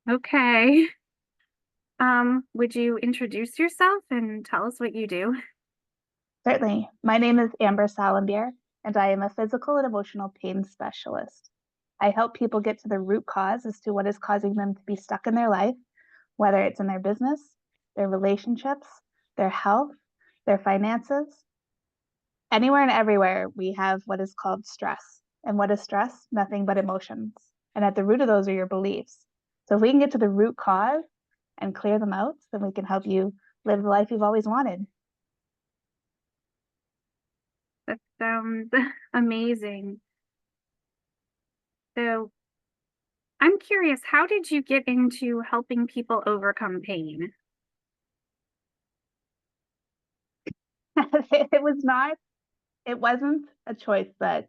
Okay. Would you introduce yourself and tell us what you do? Certainly. My name is Amber Salembier, and I am a physical and emotional pain specialist. I help people get to the root cause as to what is causing them to be stuck in their life, whether it's in their business, their relationships, their health, their finances. Anywhere and everywhere, we have what is called stress. And what is stress? Nothing but emotions. And at the root of those are your beliefs. So if we can get to the root cause and clear them out, then we can help you live the life you've always wanted. That sounds amazing. So, I'm curious, how did you get into helping people overcome pain? It was not It wasn't a choice that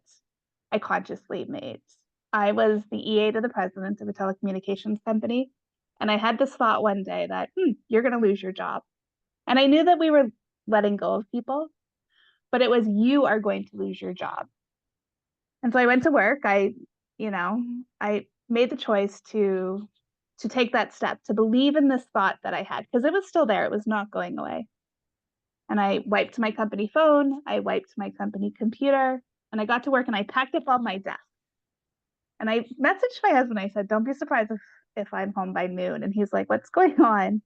I consciously made. I was the EA to the president of a telecommunications company, and I had this thought one day that, you're going to lose your job. And I knew that we were letting go of people, but it was you are going to lose your job. And so I went to work. You know, I made the choice to take that step, to believe in this thought that I had, because it was still there. It was not going away. And I wiped my company phone, I wiped my company computer, and I got to work and I packed up all my desk. And I messaged my husband. I said, "Don't be surprised if I'm home by noon." And he's like, "What's going on?" And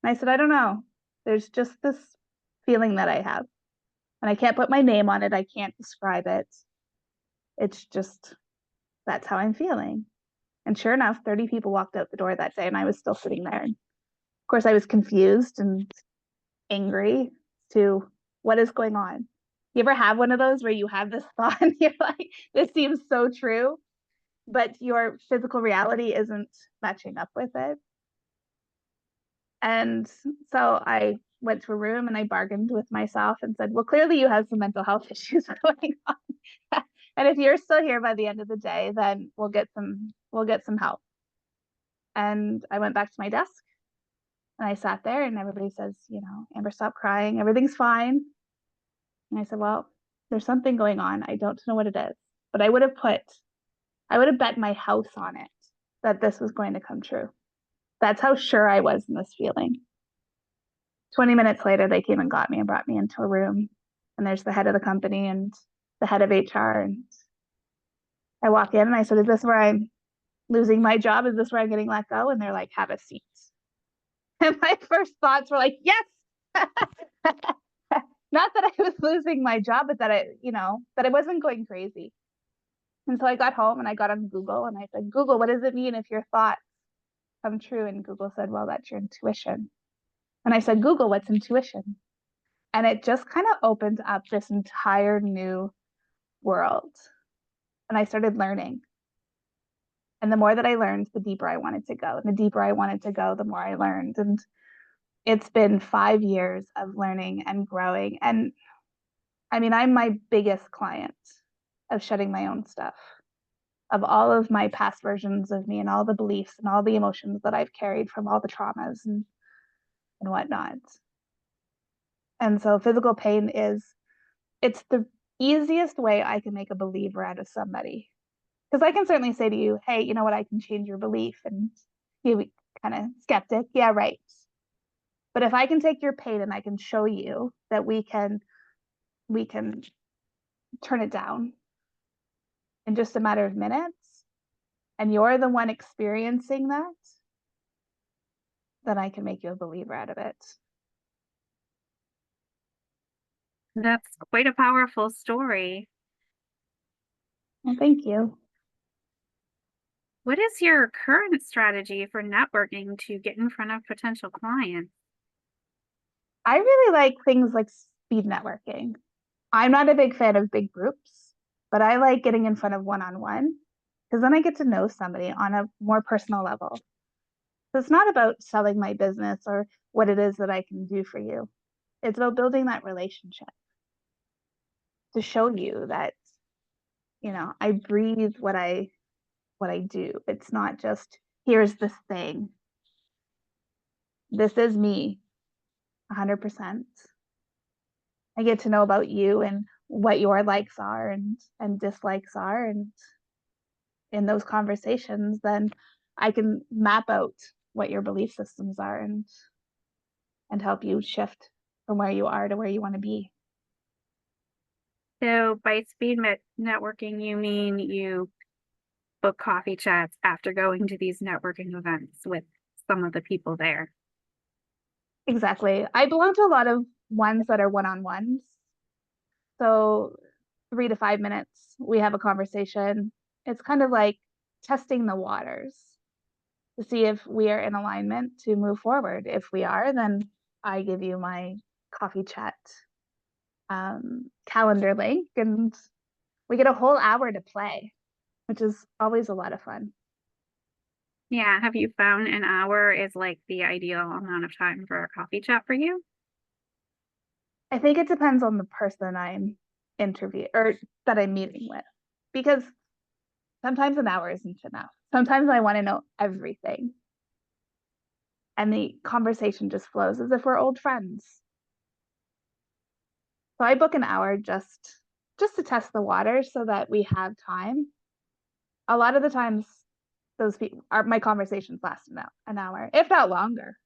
I said, "I don't know. There's just this feeling that I have. And I can't put my name on it. I can't describe it. It's just that's how I'm feeling." And sure enough, 30 people walked out the door that day and I was still sitting there. And of course I was confused and angry to what is going on. You ever have one of those where you have this thought and you're like, this seems so true, but your physical reality isn't matching up with it? And so I went to a room and I bargained with myself and said, well, clearly you have some mental health issues going on. And if you're still here by the end of the day, then we'll get some help. And I went back to my desk and I sat there and everybody says, Amber, stop crying. Everything's fine. And I said, well, there's something going on. I don't know what it is, but I would have bet my house on it that this was going to come true. That's how sure I was in this feeling. 20 minutes later, they came and got me and brought me into a room. And there's the head of the company and the head of HR. And I walk in and I said, is this where I'm losing my job? Is this where I'm getting let go? And they're like, have a seat. And my first thoughts were like, yes. Not that I was losing my job, but that I wasn't going crazy. And so I got home and I got on Google and I said, Google, what does it mean if your thoughts come true? And Google said, well, that's your intuition. And I said, Google, what's intuition? And it just kind of opened up this entire new world. And I started learning. And the more that I learned, the deeper I wanted to go. And the deeper I wanted to go, the more I learned. And it's been 5 years of learning and growing. And I mean, I'm my biggest client of shedding my own stuff, of all of my past versions of me and all the beliefs and all the emotions that I've carried from all the traumas and whatnot. And so physical pain it's the easiest way I can make a believer out of somebody. Because I can certainly say to you, hey, you know what, I can change your belief. And you kind of skeptic. Yeah, right. But if I can take your pain and I can show you that we can turn it down in just a matter of minutes, and you're the one experiencing that, then I can make you a believer out of it. That's quite a powerful story. Well, thank you. What is your current strategy for networking to get in front of potential clients? I really like things like speed networking. I'm not a big fan of big groups, but I like getting in front of one on one because then I get to know somebody on a more personal level. So it's not about selling my business or what it is that I can do for you. It's about building that relationship to show you that, I breathe what I do. It's not just here's this thing. This is me 100%. I get to know about you and what your likes are and dislikes are. And in those conversations, then I can map out what your belief systems are and help you shift from where you are to where you want to be. So by networking, you mean you book coffee chats after going to these networking events with some of the people there. Exactly. I belong to a lot of ones that are one-on-ones. So 3 to 5 minutes, we have a conversation. It's kind of like testing the waters to see if we are in alignment to move forward. If we are, then I give you my coffee chat calendar link and we get a whole hour to play, which is always a lot of fun. Yeah, have you found an hour is like the ideal amount of time for a coffee chat for you? I think it depends on the person I'm interviewing or that I'm meeting with because sometimes an hour isn't enough. Sometimes I want to know everything and the conversation just flows as if we're old friends. So I book an hour just to test the water so that we have time. A lot of the times those people are my conversations last an hour, if not longer.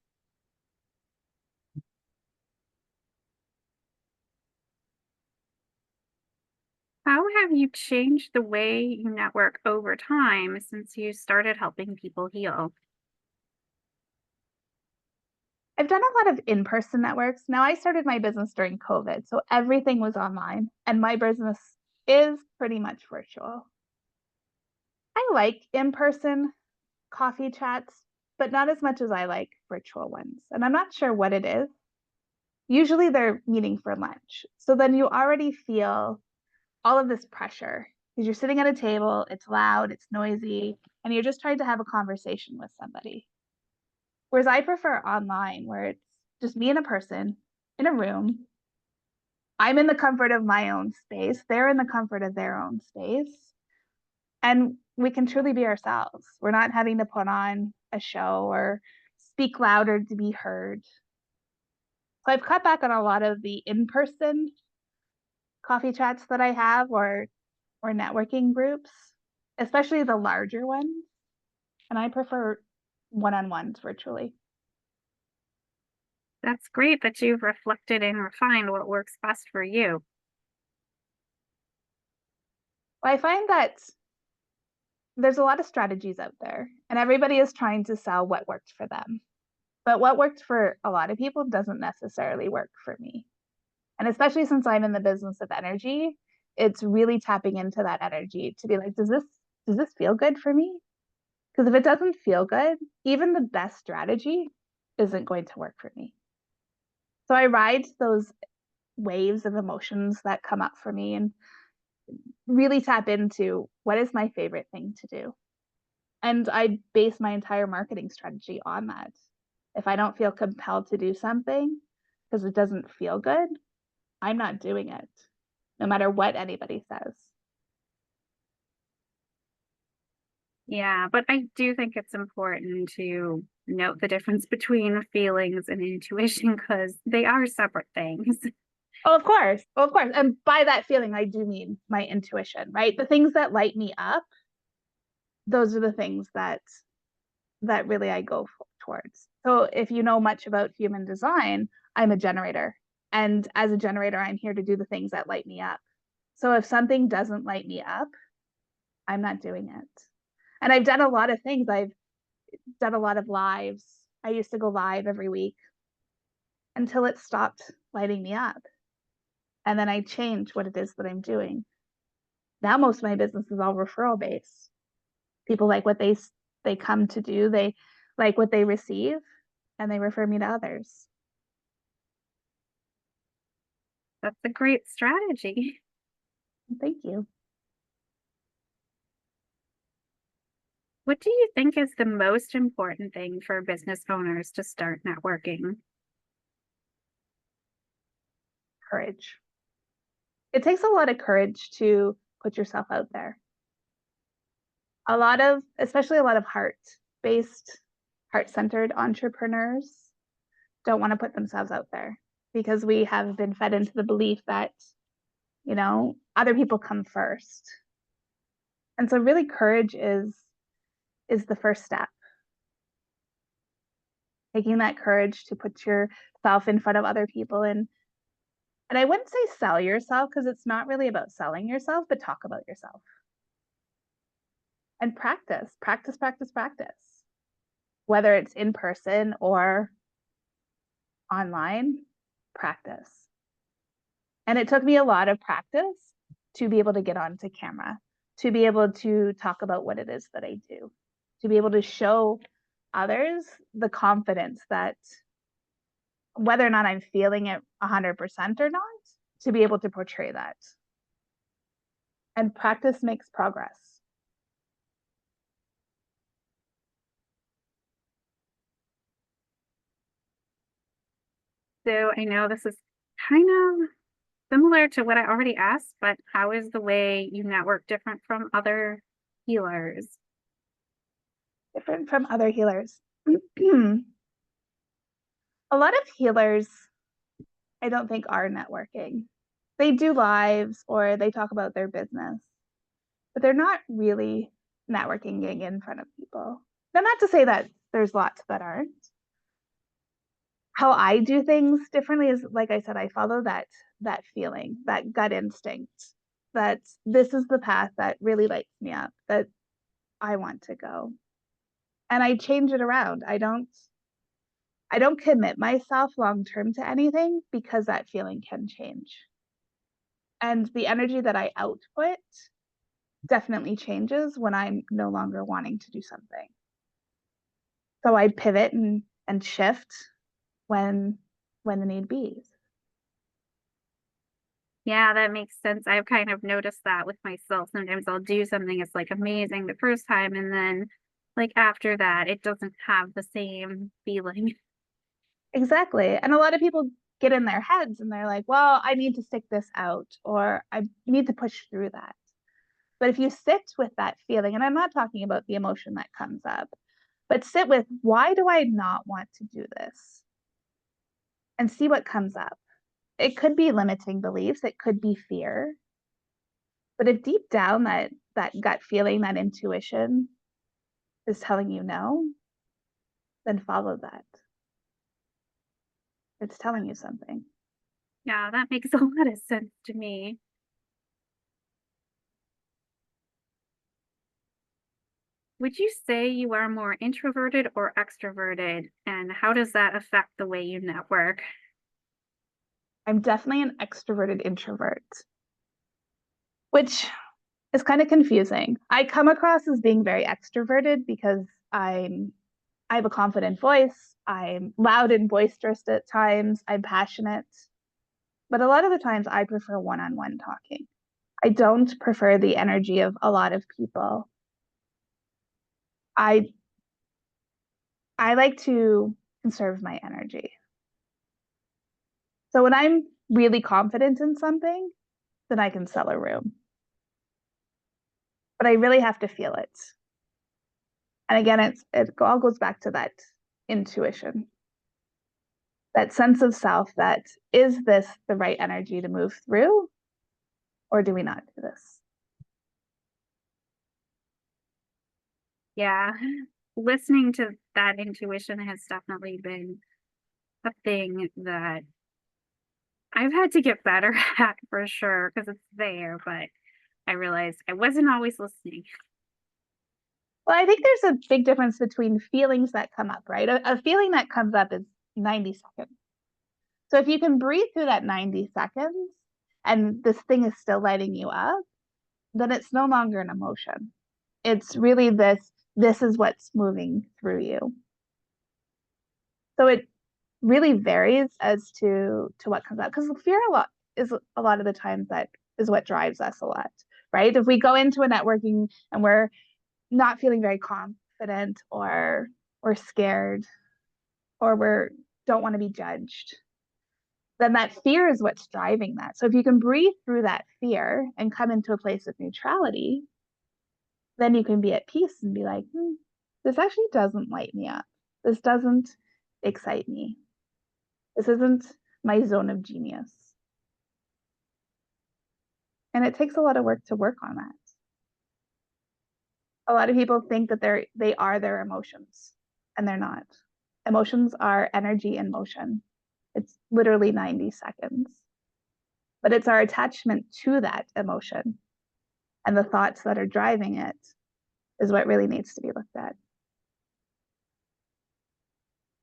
How have you changed the way you network over time since you started helping people heal? I've done a lot of in-person networks. Now I started my business during COVID, so everything was online and my business is pretty much virtual. I like in-person coffee chats, but not as much as I like virtual ones. And I'm not sure what it is. Usually they're meeting for lunch. So then you already feel all of this pressure because you're sitting at a table, it's loud, it's noisy, and you're just trying to have a conversation with somebody. Whereas I prefer online where it's just me and a person in a room. I'm in the comfort of my own space. They're in the comfort of their own space. And we can truly be ourselves. We're not having to put on a show or speak louder to be heard. So I've cut back on a lot of the in-person coffee chats that I have or networking groups, especially the larger ones. And I prefer one-on-ones virtually. That's great that you've reflected and refined what works best for you. I find that there's a lot of strategies out there, and everybody is trying to sell what worked for them. But what worked for a lot of people doesn't necessarily work for me. And especially since I'm in the business of energy, it's really tapping into that energy to be like, does this feel good for me? Because if it doesn't feel good, even the best strategy isn't going to work for me. So I ride those waves of emotions that come up for me and really tap into what is my favorite thing to do. And I base my entire marketing strategy on that. If I don't feel compelled to do something because it doesn't feel good, I'm not doing it, no matter what anybody says. Yeah, but I do think it's important to note the difference between feelings and intuition because they are separate things. Oh, of course. Oh, of course. And by that feeling, I do mean my intuition, right? The things that light me up, those are the things that really I go towards. So if you know much about human design, I'm a generator. And as a generator, I'm here to do the things that light me up. So if something doesn't light me up, I'm not doing it. And I've done a lot of things. I've done a lot of lives. I used to go live every week until it stopped lighting me up. And then I changed what it is that I'm doing. Now most of my business is all referral based. People like what they come to do, they like what they receive, and they refer me to others. That's a great strategy. Thank you. What do you think is the most important thing for business owners to start networking? Courage. It takes a lot of courage to put yourself out there. Especially a lot of heart-based, heart-centered entrepreneurs don't want to put themselves out there because we have been fed into the belief that, other people come first. And so really courage is the first step. taking that courage to put yourself in front of other people and I wouldn't say sell yourself because it's not really about selling yourself, but talk about yourself. And practice, practice, practice, practice. Whether it's in person or online, practice. And it took me a lot of practice to be able to get onto camera, to be able to talk about what it is that I do, to be able to show others the confidence that whether or not I'm feeling it 100% or not, to be able to portray that. And practice makes progress. So I know this is kind of similar to what I already asked, but how is the way you network different from other healers? Different from other healers. A lot of healers, I don't think, are networking. They do lives or they talk about their business, but they're not really networking, getting in front of people. Now, not to say that there's lots that aren't. How I do things differently is, like I said, I follow that feeling, that gut instinct, that this is the path that really lights me up, that I want to go. And I change it around. I don't commit myself long term to anything because that feeling can change. And the energy that I output definitely changes when I'm no longer wanting to do something. So I pivot and shift when the need be. Yeah, that makes sense. I've kind of noticed that with myself. Sometimes I'll do something that's like amazing the first time, and then like after that, it doesn't have the same feeling. Exactly. And a lot of people get in their heads and they're like, well, I need to stick this out or I need to push through that. But if you sit with that feeling, and I'm not talking about the emotion that comes up, but sit with why do I not want to do this? And see what comes up. It could be limiting beliefs, it could be fear. But if deep down that gut feeling, that intuition is telling you no, then follow that. It's telling you something. Yeah, that makes a lot of sense to me. Would you say you are more introverted or extroverted? And how does that affect the way you network? I'm definitely an extroverted introvert, which is kind of confusing. I come across as being very extroverted because I have a confident voice. I'm loud and boisterous at times. I'm passionate. But a lot of the times I prefer one-on-one talking. I don't prefer the energy of a lot of people. I I like to conserve my energy. So when I'm really confident in something, then I can sell a room. But I really have to feel it. And again, it all goes back to that intuition, that sense of self that is this the right energy to move through, or do we not do this? Yeah, listening to that intuition has definitely been a thing that I've had to get better at for sure because it's there, but I realized I wasn't always listening. Well, I think there's a big difference between feelings that come up, right? A feeling that comes up is 90 seconds. So if you can breathe through that 90 seconds and this thing is still lighting you up, then it's no longer an emotion. It's really this is what's moving through you. So it really varies as to what comes up because fear a lot of the times that is what drives us a lot, right? If we go into a networking and we're not feeling very confident or we're scared or we're don't want to be judged, then that fear is what's driving that. So if you can breathe through that fear and come into a place of neutrality, then you can be at peace and be like, this actually doesn't light me up. This doesn't excite me. This isn't my zone of genius. And it takes a lot of work to work on that. A lot of people think that they are their emotions, and they're not. Emotions are energy in motion. It's literally 90 seconds. But it's our attachment to that emotion and the thoughts that are driving it is what really needs to be looked at.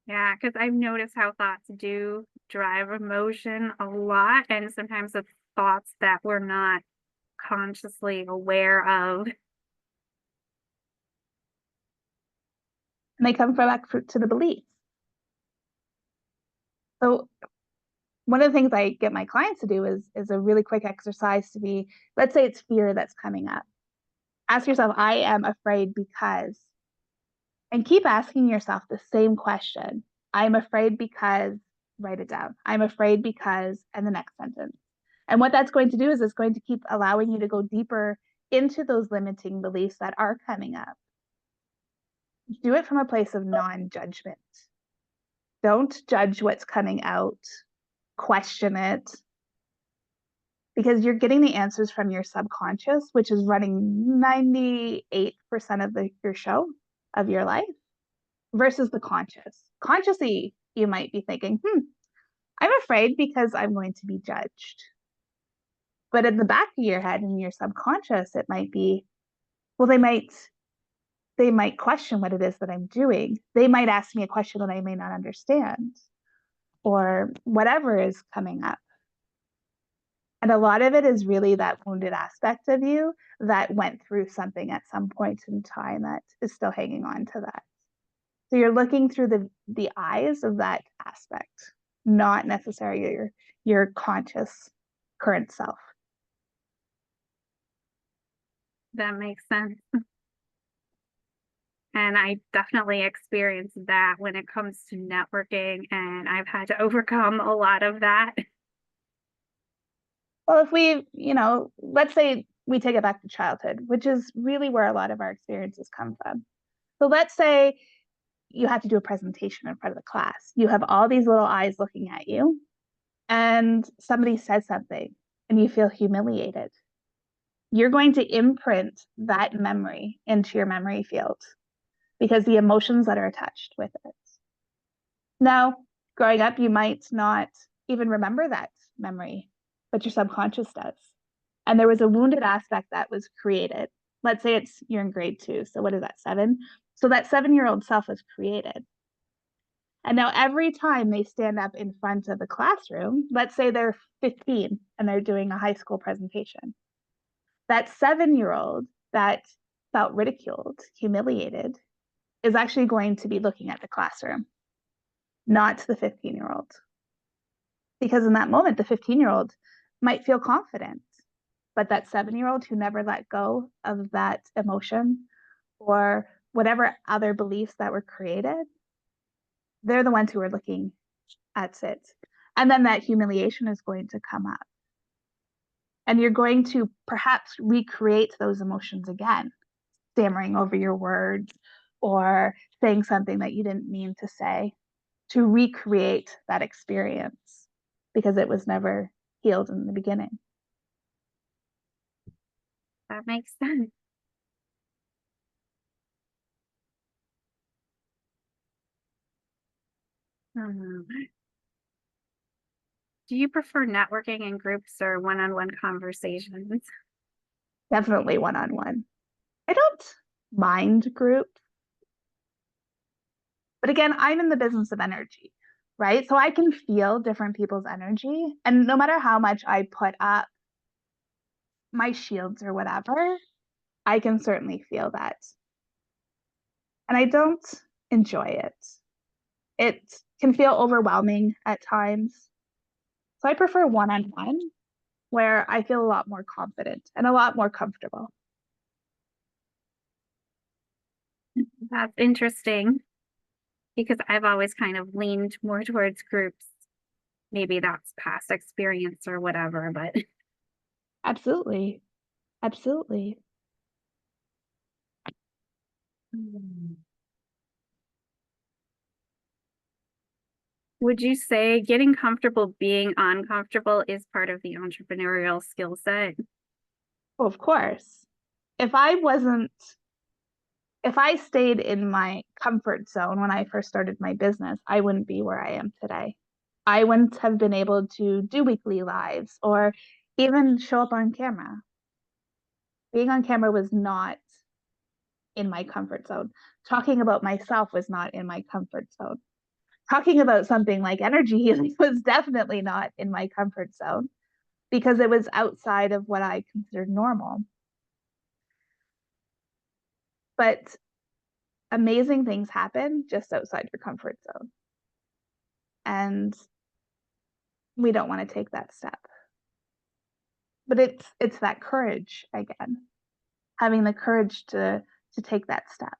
Yeah, because I've noticed how thoughts do drive emotion a lot, and sometimes it's thoughts that we're not consciously aware of. And they come back to the beliefs. So one of the things I get my clients to do is a really quick exercise to be, let's say it's fear that's coming up. Ask yourself, I am afraid because, and keep asking yourself the same question. I'm afraid because, write it down. I'm afraid because, and the next sentence. And what that's going to do is it's going to keep allowing you to go deeper into those limiting beliefs that are coming up. Do it from a place of non-judgment. Don't judge what's coming out, question it, because you're getting the answers from your subconscious, which is running 98% of your show, of your life, versus the conscious. Consciously, you might be thinking, I'm afraid because I'm going to be judged. But in the back of your head, in your subconscious, it might be, well, they might question what it is that I'm doing. They might ask me a question that I may not understand, or whatever is coming up. And a lot of it is really that wounded aspect of you that went through something at some point in time that is still hanging on to that. So you're looking through the eyes of that aspect, not necessarily your conscious current self. That makes sense. And I definitely experienced that when it comes to networking, and I've had to overcome a lot of that. Well, if we, let's say we take it back to childhood, which is really where a lot of our experiences come from. So let's say you have to do a presentation in front of the class. You have all these little eyes looking at you, and somebody says something and you feel humiliated. You're going to imprint that memory into your memory field because the emotions that are attached with it. Now, growing up, you might not even remember that memory, but your subconscious does. And there was a wounded aspect that was created. Let's say you're in grade 2. So what is that, 7? So that 7-year-old self was created. And now every time they stand up in front of the classroom, let's say they're 15 and they're doing a high school presentation, that 7-year-old that felt ridiculed, humiliated, is actually going to be looking at the classroom, not the 15-year-old. Because in that moment, the 15-year-old might feel confident, but that 7-year-old who never let go of that emotion or whatever other beliefs that were created, they're the ones who are looking at it. And then that humiliation is going to come up. And you're going to perhaps recreate those emotions again, stammering over your words or saying something that you didn't mean to say, to recreate that experience because it was never healed in the beginning. That makes sense. Um, do you prefer networking in groups or one-on-one conversations? Definitely one-on-one. I don't mind groups, but again, I'm in the business of energy, right? So I can feel different people's energy. And no matter how much I put up my shields or whatever, I can certainly feel that. And I don't enjoy it. It can feel overwhelming at times. So I prefer one-on-one where I feel a lot more confident and a lot more comfortable. That's interesting because I've always kind of leaned more towards groups. Maybe that's past experience or whatever, but Absolutely. Absolutely. would you say getting comfortable being uncomfortable is part of the entrepreneurial skill set? Well, of course. If I wasn't if I stayed in my comfort zone when I first started my business, I wouldn't be where I am today. I wouldn't have been able to do weekly lives or even show up on camera. Being on camera was not in my comfort zone. Talking about myself was not in my comfort zone. Talking about something like energy healing was definitely not in my comfort zone because it was outside of what I considered normal. But amazing things happen just outside your comfort zone. And we don't want to take that step. But it's that courage again, having the courage to take that step.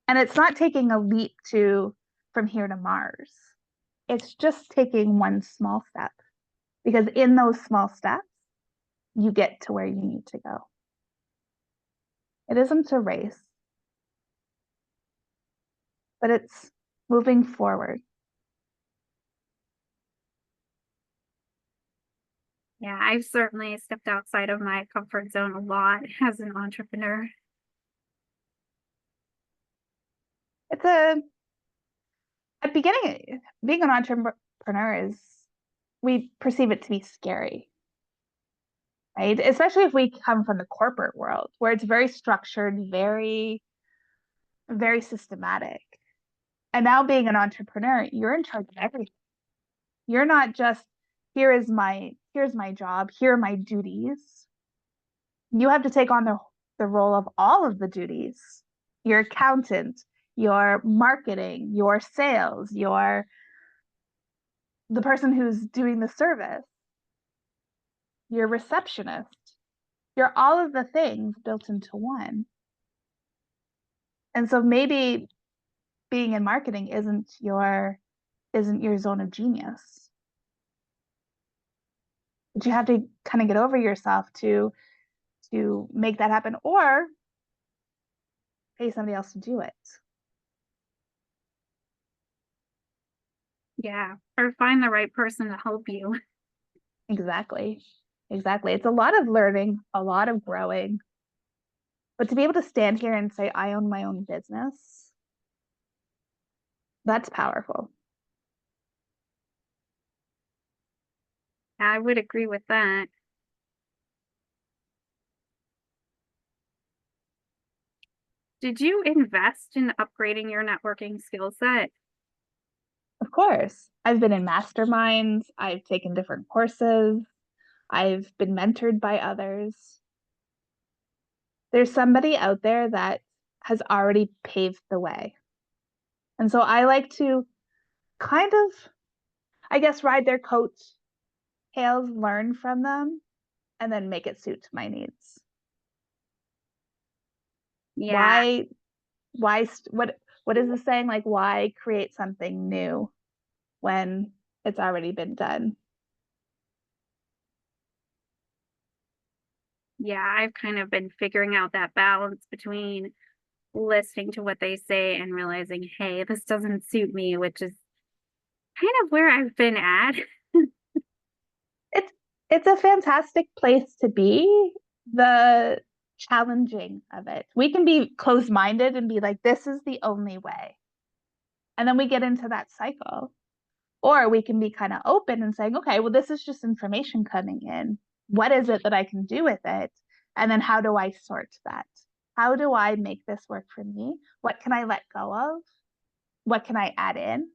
And it's not taking a leap to from here to Mars. It's just taking one small step. Because in those small steps, you get to where you need to go. It isn't a race, but it's moving forward. Yeah, I've certainly stepped outside of my comfort zone a lot as an entrepreneur. It's a at beginning, being an entrepreneur is we perceive it to be scary, right? Especially if we come from the corporate world where it's very structured, very systematic. And now being an entrepreneur, you're in charge of everything. You're not just here's my job, here are my duties. You have to take on the role of all of the duties. Your accountant, your marketing, your sales, your the person who's doing the service, your receptionist. You're all of the things built into one. And so maybe being in marketing isn't your zone of genius. But you have to kind of get over yourself to make that happen or pay somebody else to do it. Yeah, or find the right person to help you. Exactly. Exactly. It's a lot of learning, a lot of growing. But to be able to stand here and say, I own my own business, that's powerful. I would agree with that. Did you invest in upgrading your networking skill set? Of course, I've been in masterminds, I've taken different courses, I've been mentored by others. There's somebody out there that has already paved the way. And so I like to kind of, I guess, ride their coattails, learn from them, and then make it suit my needs. Yeah, Why, what is the saying? Like, why create something new when it's already been done? yeah, I've kind of been figuring out that balance between listening to what they say and realizing, hey, this doesn't suit me, which is kind of where I've been at. It's it's a fantastic place to be. The challenging of it. We can be closed-minded and be like, this is the only way. And then we get into that cycle. Or we can be kind of open and saying, okay, well, this is just information coming in. What is it that I can do with it? And then how do I sort that? How do I make this work for me? What can I let go of? What can I add in?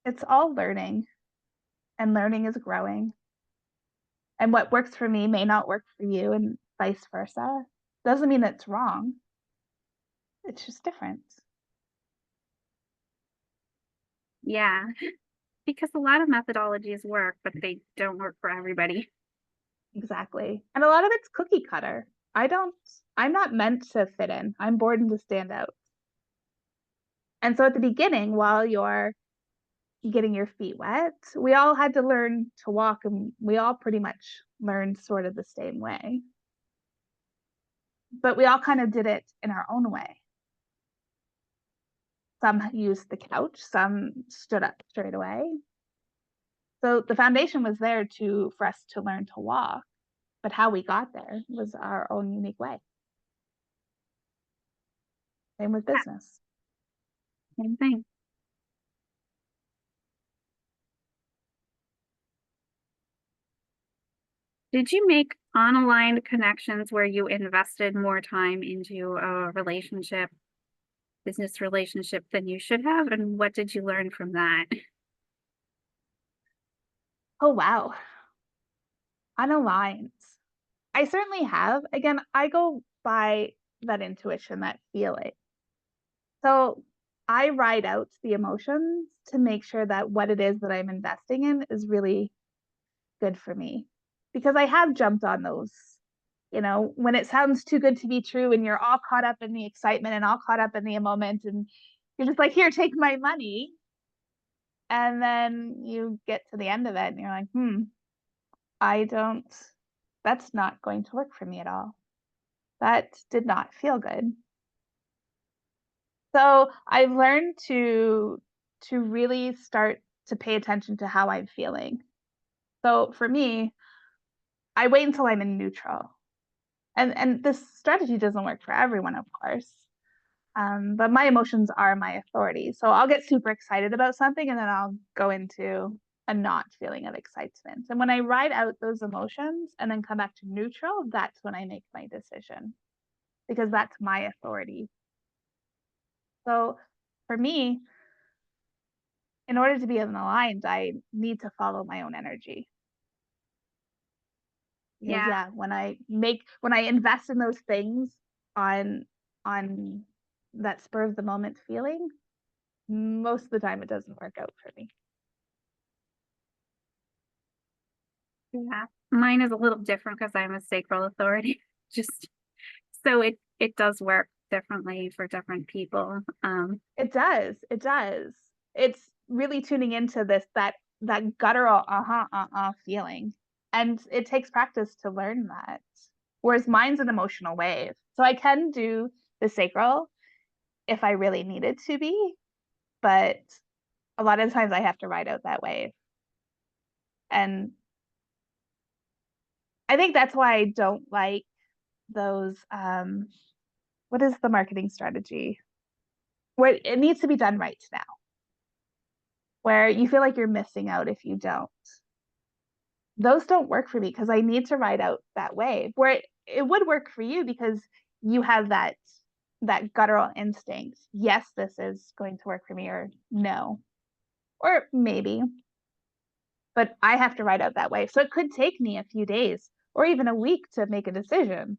It's all learning, and learning is growing. And what works for me may not work for you, and vice versa. Doesn't mean it's wrong. It's just different. Yeah, because a lot of methodologies work, but they don't work for everybody. Exactly. And a lot of it's cookie cutter. I don't, I'm not meant to fit in. I'm born to stand out. And so at the beginning, while you're getting your feet wet, we all had to learn to walk, and we all pretty much learned sort of the same way. But we all kind of did it in our own way. Some used the couch, some stood up straight away. So the foundation was there to for us to learn to walk, but how we got there was our own unique way. Same with business. Same thing. Did you make unaligned connections where you invested more time into a relationship, business relationship than you should have? And what did you learn from that? Oh, wow. Unaligned. I certainly have. Again, I go by that intuition, that feeling. So I ride out the emotions to make sure that what it is that I'm investing in is really good for me. Because I have jumped on those, when it sounds too good to be true and you're all caught up in the excitement and all caught up in the moment and you're just like, here, take my money. And then you get to the end of it and you're like, I don't, that's not going to work for me at all. That did not feel good. So I've learned to really start to pay attention to how I'm feeling. So for me, I wait until I'm in neutral. And this strategy doesn't work for everyone, of course. But my emotions are my authority. So I'll get super excited about something and then I'll go into a not feeling of excitement. And when I ride out those emotions and then come back to neutral, that's when I make my decision because that's my authority. So for me, in order to be aligned, I need to follow my own energy. Because Yeah, yeah, when I invest in those things on on that spur of the moment feeling, most of the time it doesn't work out for me. yeah. Mine is a little different because I'm a sacral authority. Just so it does work differently for different people. It does. It does. It's really tuning into that guttural feeling. And it takes practice to learn that. Whereas mine's an emotional wave. So I can do the sacral if I really needed to be, but a lot of times I have to ride out that wave. And I think that's why I don't like those what is the marketing strategy? Where it needs to be done right now, where you feel like you're missing out if you don't. Those don't work for me because I need to ride out that wave. Where it would work for you because you have that guttural instinct. Yes, this is going to work for me, or no, or maybe. But I have to ride out that wave. So it could take me a few days or even a week to make a decision,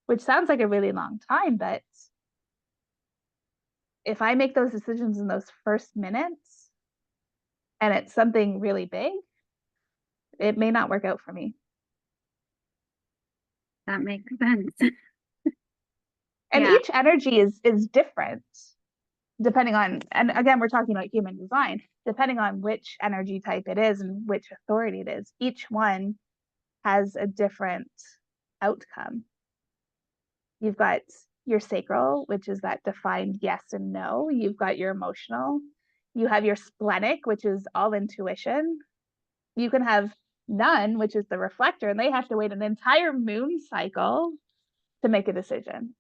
which sounds like a really long time, but if I make those decisions in those first minutes and it's something really big, it may not work out for me. That makes sense. And Yeah, each energy is different depending on, and again, we're talking about human design, depending on which energy type it is and which authority it is. Each one has a different outcome. You've got your sacral, which is that defined yes and no. You've got your emotional. You have your splenic, which is all intuition. You can have none, which is the reflector, and they have to wait an entire moon cycle to make a decision.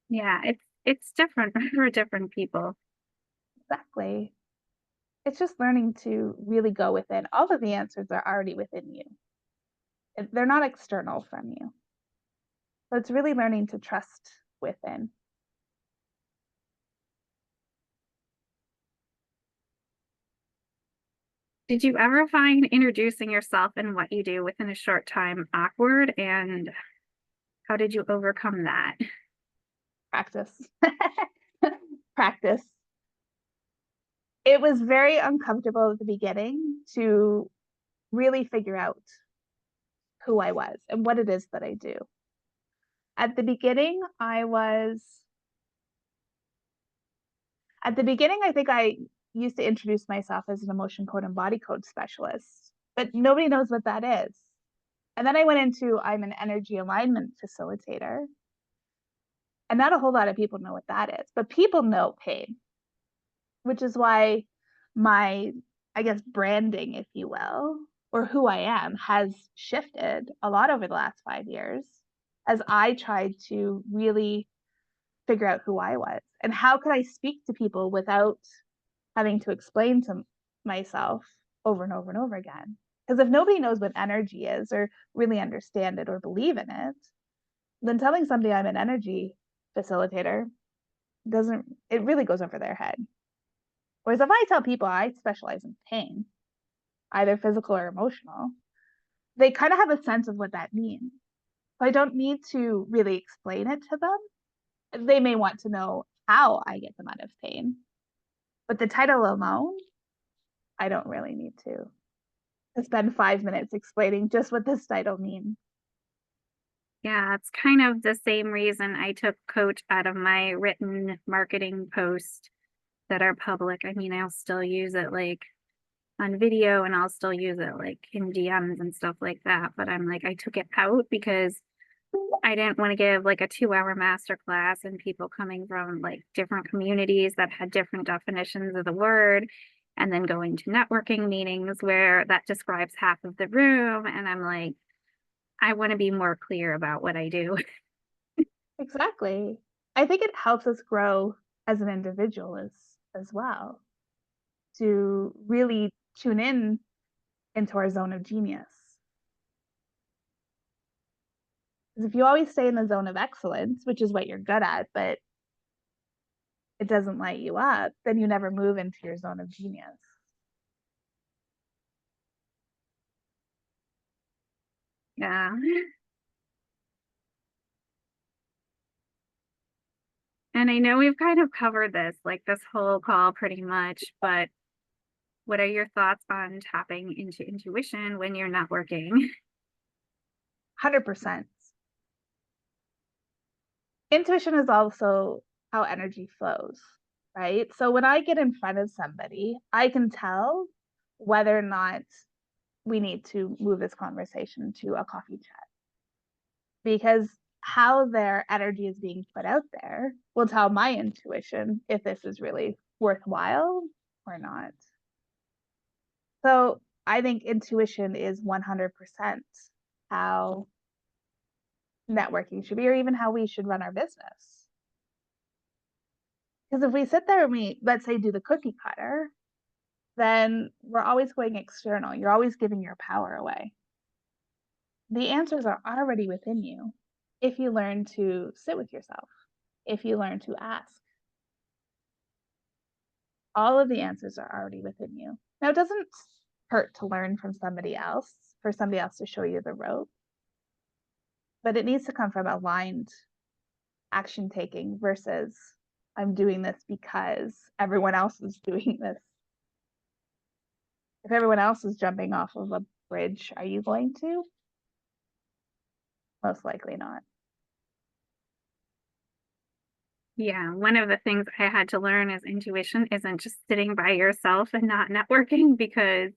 yeah. It's different for different people. Exactly. It's just learning to really go within. All of the answers are already within you. They're not external from you. So it's really learning to trust within. Did you ever find introducing yourself and what you do within a short time awkward? And how did you overcome that? Practice. Practice. It was very uncomfortable at the beginning to really figure out who I was and what it is that I do. At the beginning, I think I used to introduce myself as an emotion code and body code specialist, but nobody knows what that is. And then I went into I'm an energy alignment facilitator. And not a whole lot of people know what that is, but people know pain, which is why my, I guess, branding, if you will, or who I am has shifted a lot over the last 5 years. as I tried to really figure out who I was and how could I speak to people without having to explain to myself over and over and over again. Because if nobody knows what energy is or really understand it or believe in it, then telling somebody I'm an energy facilitator doesn't, it really goes over their head. Whereas if I tell people I specialize in pain, either physical or emotional, they kind of have a sense of what that means. So I don't need to really explain it to them. They may want to know how I get them out of pain, but the title alone, I don't really need to spend 5 minutes explaining just what this title means. Yeah, it's kind of the same reason I took coach out of my written marketing posts that are public. I mean, I'll still use it like on video and I'll still use it like in DMs and stuff like that. But I'm like, I took it out because I didn't want to give like a 2-hour master class and people coming from like different communities that had different definitions of the word and then going to networking meetings where that describes half of the room. And I'm like, I want to be more clear about what I do. Exactly. I think it helps us grow as an individual as well to really tune in into our zone of genius. Because if you always stay in the zone of excellence, which is what you're good at, but it doesn't light you up, then you never move into your zone of genius. Yeah. And I know we've kind of covered this, like this whole call pretty much, but what are your thoughts on tapping into intuition when you're not working? 100%. Intuition is also how energy flows, right? So when I get in front of somebody, I can tell whether or not we need to move this conversation to a coffee chat because how their energy is being put out there will tell my intuition if this is really worthwhile or not. So I think intuition is 100% how networking should be, or even how we should run our business. Because if we sit there and we, let's say, do the cookie cutter, then we're always going external. You're always giving your power away. The answers are already within you if you learn to sit with yourself, if you learn to ask. All of the answers are already within you. Now, it doesn't hurt to learn from somebody else, for somebody else to show you the rope, but it needs to come from aligned action taking versus I'm doing this because everyone else is doing this. If everyone else is jumping off of a bridge, are you going to? Most likely not. Yeah, one of the things I had to learn is intuition isn't just sitting by yourself and not networking because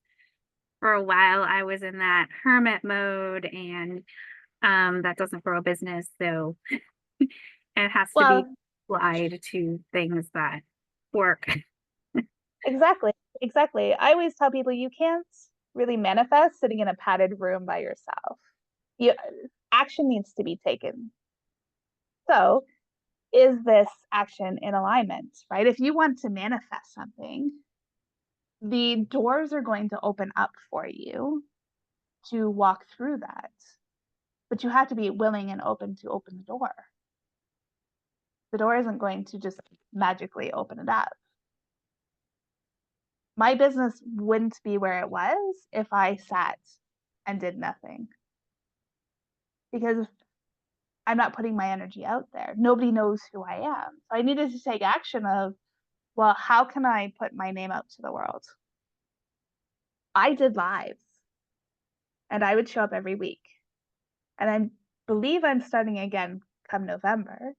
for a while I was in that hermit mode and that doesn't grow a business. So it has to be Well, applied to things that work. exactly. Exactly. I always tell people you can't really manifest sitting in a padded room by yourself. You, action needs to be taken. So, is this action in alignment, right? If you want to manifest something, the doors are going to open up for you to walk through that. But you have to be willing and open to open the door. The door isn't going to just magically open it up. My business wouldn't be where it was if I sat and did nothing because I'm not putting my energy out there. Nobody knows who I am. So I needed to take action of, well, how can I put my name out to the world? I did lives and I would show up every week. And I believe I'm starting again come November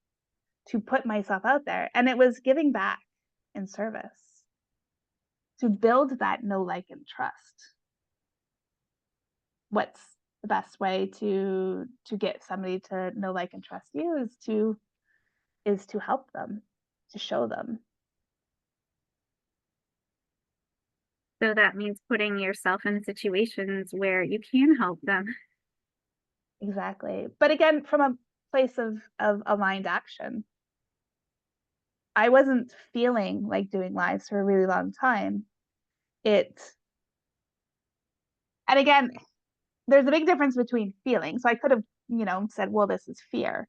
to put myself out there. And it was giving back in service to build that know, like, and trust. What's the best way to get somebody to know, like, and trust you is to help them, to show them. So that means putting yourself in situations where you can help them. Exactly. But again, from a place of aligned action. I wasn't feeling like doing lives for a really long time. It, and again, there's a big difference between feeling. So I could have, said, well, this is fear.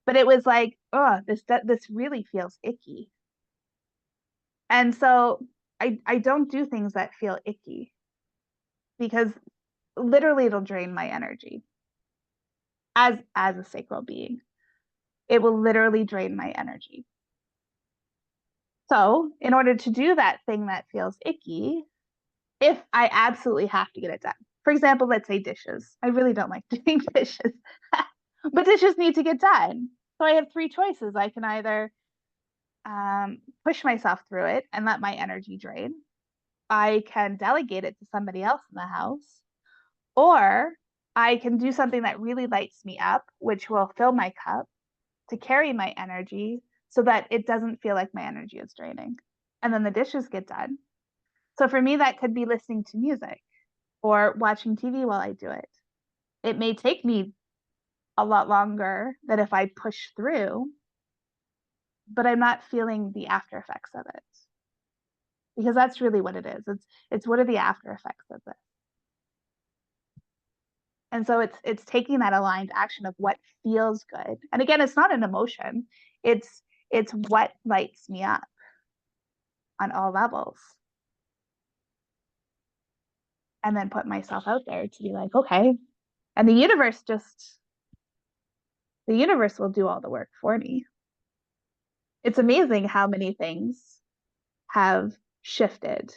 But it was like, oh, this really feels icky. And so I don't do things that feel icky because literally it'll drain my energy as a sacral being. It will literally drain my energy. So, in order to do that thing that feels icky, if I absolutely have to get it done, for example, let's say dishes. I really don't like doing dishes, but dishes need to get done. So, I have three choices. I can either push myself through it and let my energy drain, I can delegate it to somebody else in the house, or I can do something that really lights me up, which will fill my cup to carry my energy so that it doesn't feel like my energy is draining. And then the dishes get done. So for me, that could be listening to music or watching TV while I do it. It may take me a lot longer than if I push through, but I'm not feeling the after effects of it. Because that's really what it is. It's what are the after effects of this? And so it's taking that aligned action of what feels good. And again, it's not an emotion. It's what lights me up on all levels. And then put myself out there to be like, okay. And the universe will do all the work for me. It's amazing how many things have shifted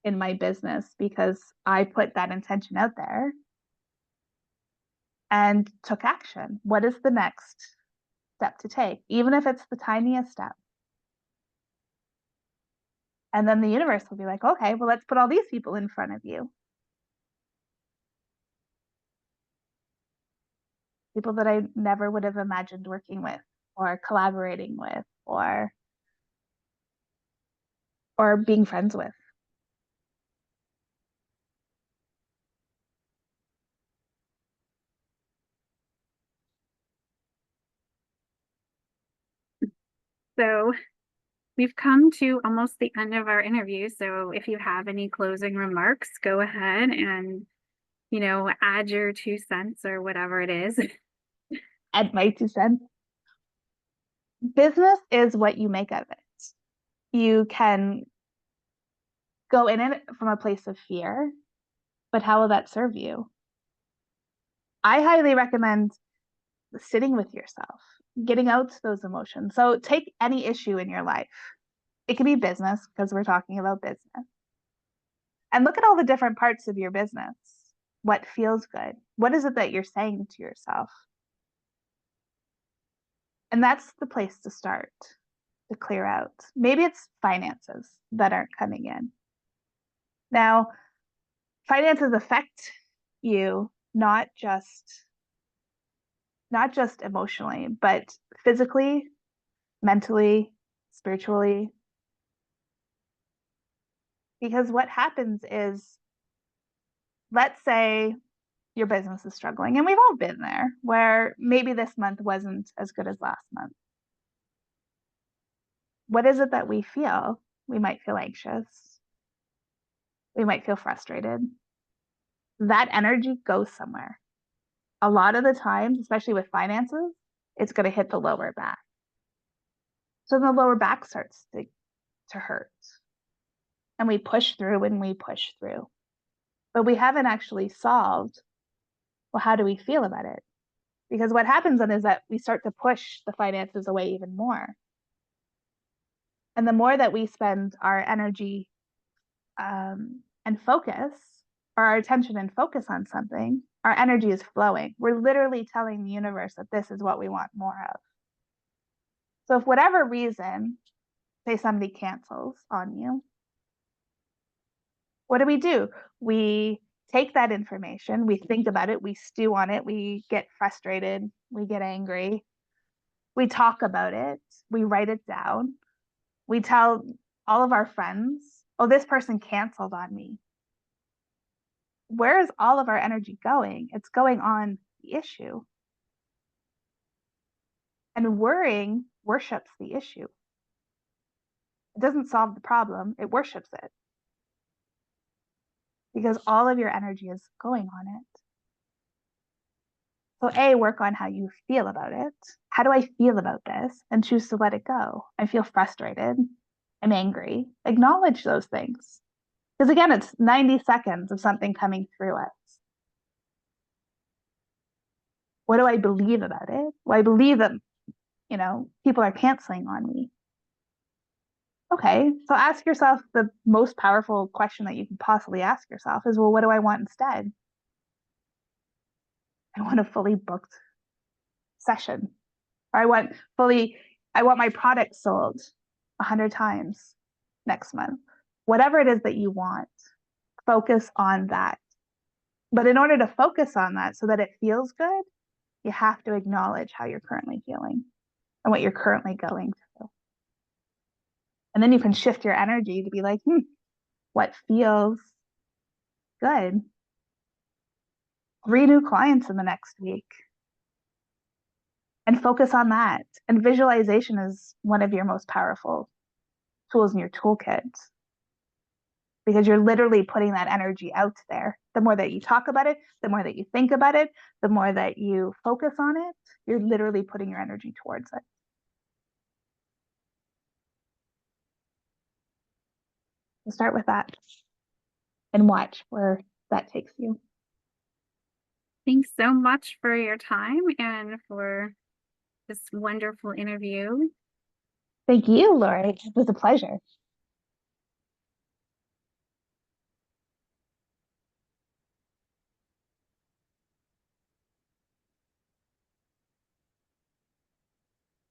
in my business because I put that intention out there and took action. What is the next step to take, even if it's the tiniest step? And then the universe will be like, okay, well, let's put all these people in front of you. People that I never would have imagined working with or collaborating with or being friends with. So we've come to almost the end of our interview. So if you have any closing remarks, go ahead and, add your 2 cents or whatever it is. Add my 2 cents. Business is what you make of it. You can go in it from a place of fear, but how will that serve you? I highly recommend sitting with yourself, getting out those emotions. So take any issue in your life. It can be business because we're talking about business. And look at all the different parts of your business. What feels good? What is it that you're saying to yourself? And that's the place to start to clear out. Maybe it's finances that aren't coming in. Now, finances affect you not just emotionally, but physically, mentally, spiritually. Because what happens is, let's say your business is struggling, and we've all been there where maybe this month wasn't as good as last month. What is it that we feel? We might feel anxious. We might feel frustrated. That energy goes somewhere. A lot of the times, especially with finances, it's going to hit the lower back. So the lower back starts to hurt. And we push through and we push through. But we haven't actually solved, well, how do we feel about it? Because what happens then is that we start to push the finances away even more. And the more that we spend our energy and focus, or our attention and focus on something, our energy is flowing. We're literally telling the universe that this is what we want more of. So if whatever reason, say somebody cancels on you, what do? We take that information, we think about it, we stew on it, we get frustrated, we get angry, we talk about it, we write it down, we tell all of our friends, oh, this person canceled on me. Where is all of our energy going? It's going on the issue. And worrying worships the issue. It doesn't solve the problem, it worships it. Because all of your energy is going on it. So A, work on how you feel about it. How do I feel about this? And choose to let it go. I feel frustrated. I'm angry. Acknowledge those things. Because again, it's 90 seconds of something coming through us. What do I believe about it? Well, I believe that, people are canceling on me. Okay, so ask yourself the most powerful question that you can possibly ask yourself is, well, what do I want instead? I want a fully booked session. Or I want my product sold 100 times next month. Whatever it is that you want, focus on that. But in order to focus on that so that it feels good, you have to acknowledge how you're currently feeling and what you're currently going through. And then you can shift your energy to be like, what feels good? 3 new clients in the next week. And focus on that. And visualization is one of your most powerful tools in your toolkit because you're literally putting that energy out there. The more that you talk about it, the more that you think about it, the more that you focus on it, you're literally putting your energy towards it. So start with that and watch where that takes you. Thanks so much for your time and for this wonderful interview. Thank you, Lori. It was a pleasure.